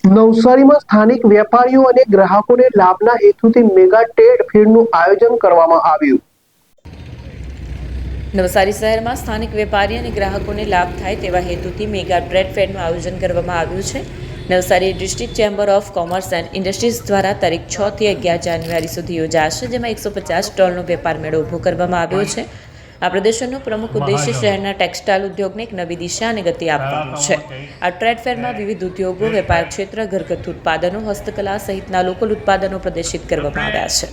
નવસારીમાં સ્થાનિક વેપારીઓ અને ગ્રાહકોને લાભના હેતુથી મેગા ટ્રેડ ફેરનું આયોજન કરવામાં આવ્યું। નવસારી શહેરમાં સ્થાનિક વેપારી અને ગ્રાહકોને લાભ થાય તેવા હેતુથી મેગા ટ્રેડ ફેરનું આયોજન કરવામાં આવ્યું છે। Navsari district chamber of commerce and industries દ્વારા તારીખ 6 થી 11 જાન્યુઆરી સુધી યોજાશે, જેમાં 150 સ્ટોલનો વેપાર મેળો ઊભો કરવામાં આવ્યો છે। આ પ્રદર્શનનો પ્રમુખ ઉદ્દેશ્ય શહેરના ટેક્સટાઇલ ઉદ્યોગને એક નવી દિશા અને ગતિ આપવાનો છે। આ ટ્રેડ ફેરમાં વિવિધ ઉદ્યોગો, વેપાર ક્ષેત્ર, ઘરગથ્થુ ઉત્પાદનો, હસ્તકલા સહિતના લોકલ ઉત્પાદનો પ્રદર્શિત કરવામાં આવ્યા છે।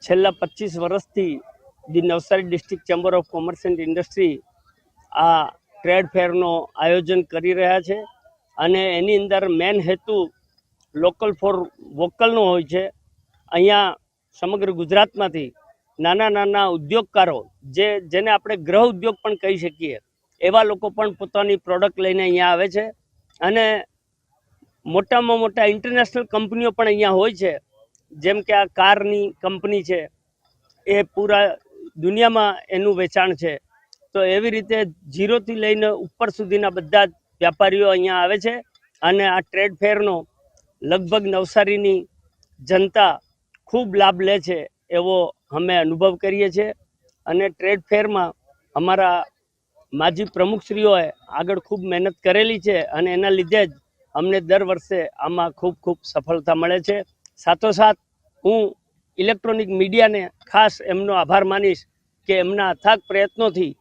છેલ્લા 25 વર્ષથી દી Navsari district chamber of commerce and industry આ ટ્રેડ ફેરનો આયોજન કરી રહ્યા છે અને એની અંદર મેન હેતુ લોકલ ફોર વોકલનો હોય છે। અહીંયા સમગ્ર ગુજરાતમાંથી નાના નાના ઉદ્યોગકારો જેને આપણે ગૃહ ઉદ્યોગ પણ કહી શકીએ એવા લોકો પણ પોતાની પ્રોડક્ટ લઈને અહીંયા આવે છે અને મોટામાં મોટા ઇન્ટરનેશનલ કંપનીઓ પણ અહીંયા હોય છે। જેમ કે આ કારની કંપની છે, એ પૂરા દુનિયામાં એનું વેચાણ છે। તો એવી રીતે ઝીરોથી લઈને ઉપર સુધીના બધા જ વ્યાપારીઓ અહીંયા આવે છે અને આ ટ્રેડ ફેરનો લગભગ નવસારીની જનતા ખૂબ લાભ લે છે એવો અમે અનુભવ કરીએ છીએ। અને ટ્રેડ ફેરમાં અમારા માજી પ્રમુખશ્રીઓએ આગળ ખૂબ મહેનત કરેલી છે અને એના લીધે જ અમને દર વર્ષે આમાં ખૂબ ખૂબ સફળતા મળે છે। સાથોસાથ હું ઇલેક્ટ્રોનિક મીડિયાને ખાસ એમનો આભાર માનીશ કે એમના અથાગ પ્રયત્નોથી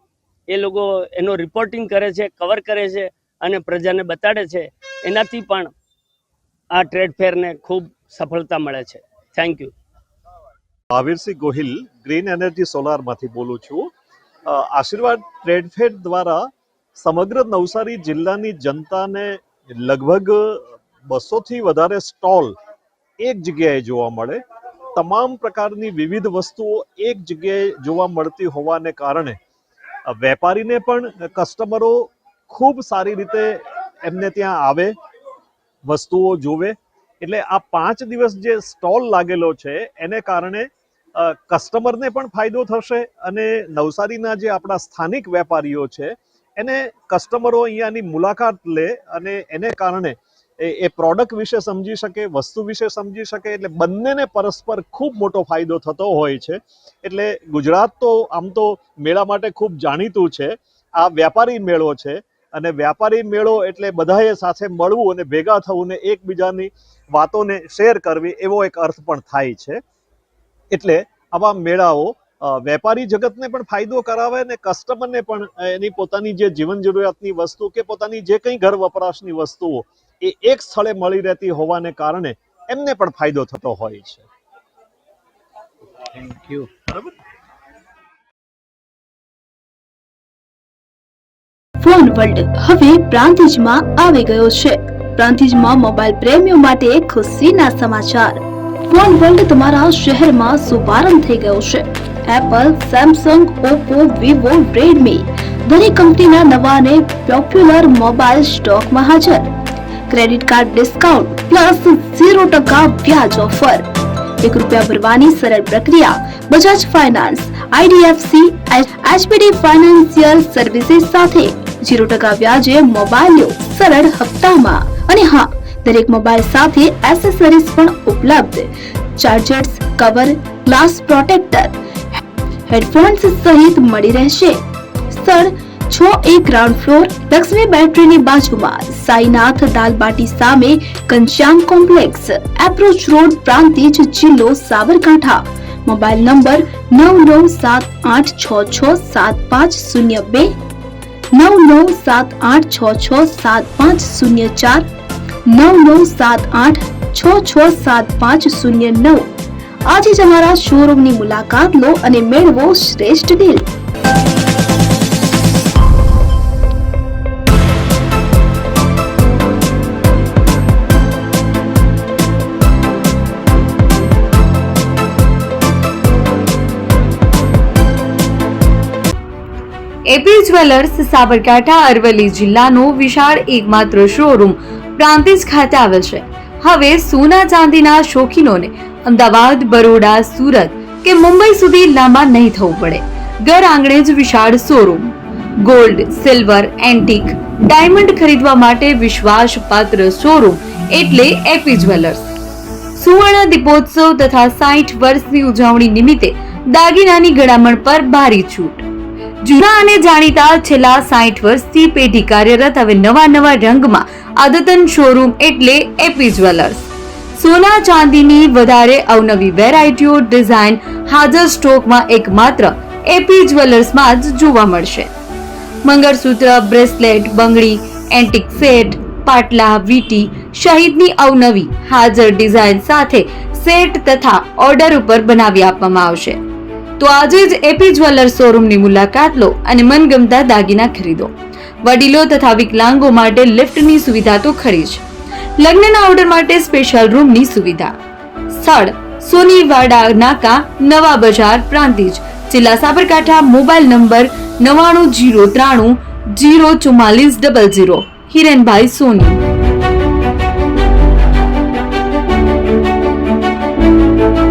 એ લોકો એનો રિપોર્ટિંગ કરે છે, કવર કરે છે અને પ્રજાને બતાડે છે। એનાથી પણ આ ટ્રેડ ફેરને ખૂબ સફળતા મળે છે। Thank you. Mahavirsinh Gohil green energy સોલારમાંથી બોલું છું। આશીર્વાદ ટ્રેડ ફેર દ્વારા સમગ્ર નવસારી જિલ્લાની જનતાને લગભગ 200થી વધારે સ્ટોલ એક જગ્યાએ જોવા મળે। તમામ પ્રકારની વિવિધ વસ્તુઓ એક જગ્યાએ જોવા મળતી હોવાને કારણે વેપારીને પણ કસ્ટમરો ખૂબ સારી રીતે એમને ત્યાં આવે, વસ્તુઓ જોવે। એટલે આ 5 દિવસ જે સ્ટોલ લાગેલો છે એને કારણે કસ્ટમરને પણ ફાયદો થશે અને નવસારીના જે આપણા સ્થાનિક વેપારીઓ છે એને કસ્ટમરો અહીંયાની મુલાકાત લે અને એને કારણે એ પ્રોડક્ટ વિશે સમજી શકે, વસ્તુ વિશે સમજી શકે। એટલે બંનેને પરસ્પર ખૂબ મોટો ફાયદો થતો હોય છે। એટલે ગુજરાત તો આમ તો મેળા માટે ખૂબ જાણીતું છે। આ વ્યાપારી મેળો છે અને વ્યાપારી મેળો એટલે બધાએ સાથે મળવું અને ભેગા થવું ને એકબીજાની વાતોને શેર કરવી એવો એક અર્થ પણ થાય છે। એટલે આવા મેળાઓ વેપારી જગતને પણ ફાયદો કરાવે અને કસ્ટમરને પણ એની પોતાની જે જીવન જરૂરિયાતની વસ્તુ કે પોતાની જે કંઈ ઘર વપરાશની વસ્તુઓ એ એક સ્થળે મળી રહેતી હોવાને કારણે એમને પણ ફાયદો થતો હોય છે। Thank you. બરાબર। ફોન વર્લ્ડ હવે પ્રાંતિજમાં આવી ગયો છે। પ્રાંતિજમાં મોબાઈલ પ્રેમીઓ માટે ખુશીના સમાચાર। ફોન વર્લ્ડ તમારા શહેરમાં શુભારંભ થઈ ગયો છે। Apple, Samsung, Oppo, Vivo, Redmi દરેક કંપનીના નવા અને પોપ્યુલર મોબાઈલ સ્ટોકમાં હાજર। ક્રેડિટ કાર્ડ ડિસ્કાઉન્ટ પ્લસ 0% વ્યાજ ઓફર। ₹1 ભરવાની સરળ પ્રક્રિયા। Bajaj finance, IDFC, HPD financial services સાથે 0% વ્યાજે મોબાઈલ લો સરળ હપ્તામાં। અને હા, દરેક મોબાઈલ સાથે એસેસરીઝ પણ ઉપલબ્ધ। Chargers, cover, glass protractor, headphones સહિત મળી રહેશે। સ્થળ 6A ગ્રાઉન્ડ ફ્લોર, લક્ષ્મી બેટરીની બાજુમાં, સાઈનાથ દાલબાટી સામે, Ghanshyam complex, approach road, Prantij, જિલ્લો સાબરકાંઠા। Mobile number 9978667502, 9978667504, 9978667509। આજે જ અમારા શોરૂમની મુલાકાત લો અને મેળવો શ્રેષ્ઠ deal. AP jewellers Sabarkantha Aravalli જિલ્લાનો વિશાળ એકમાત્ર શોરૂમ પ્રાંતિજ ખાતે આવેલ છે। હવે સોના ચાંદીના શોખીનોને અમદાવાદ, બરોડા, સુરત કે મુંબઈ સુધી લાંબા નહીં થવું પડે। ઘર આંગણે જ વિશાળ showroom. Gold, silver, antique, diamond ખરીદવા માટે વિશ્વાસપાત્ર શોરૂમ એટલે એપી જ્વેલર્સ. સુવર્ણ દીપોત્સવ તથા 60 વર્ષની ઉજવણી નિમિત્તે દાગીનાની ગળામણ પર ભારી છૂટ. જૂના અને જાણીતા છેલ્લા 60 વર્ષથી પેઢી કાર્યરત હવે નવા રંગમાં અદ્યતન શોરૂમ એટલે એપી જ્વેલર્સ. સોના ચાંદીની વધારે અવનવી વેરાયટીઓ ડિઝાઇન હાજર સ્ટોકમાં એકમાત્ર એપી જ્વેલર્સમાં જ જોવા મળશે. મંગળસૂત્ર, બ્રેસલેટ, બંગડી, એન્ટિક સેટ, પાટલા, વીટી સહિતની અવનવી હાજર ડિઝાઇન સાથે સેટ તથા ઓર્ડર ઉપર બનાવી આપવામાં આવશે. તો આજે જ એપી જ્વેલર્સ શોરૂમની મુલાકાત લો અને મનગમતા દાગીના ખરીદો. વડીલો તથા વિકલાંગો માટે લિફ્ટની સુવિધા તો ખરી જ. લગ્નના ઓર્ડર માટે સ્પેશિયલ રૂમની સુવિધા. સ્થળ સોનીવાડા નાકા, નવા બજાર, પ્રાંતિજ, જિલ્લા સાબરકાંઠા. Mobile number 9903 04400. હિરેનભાઈ સોની.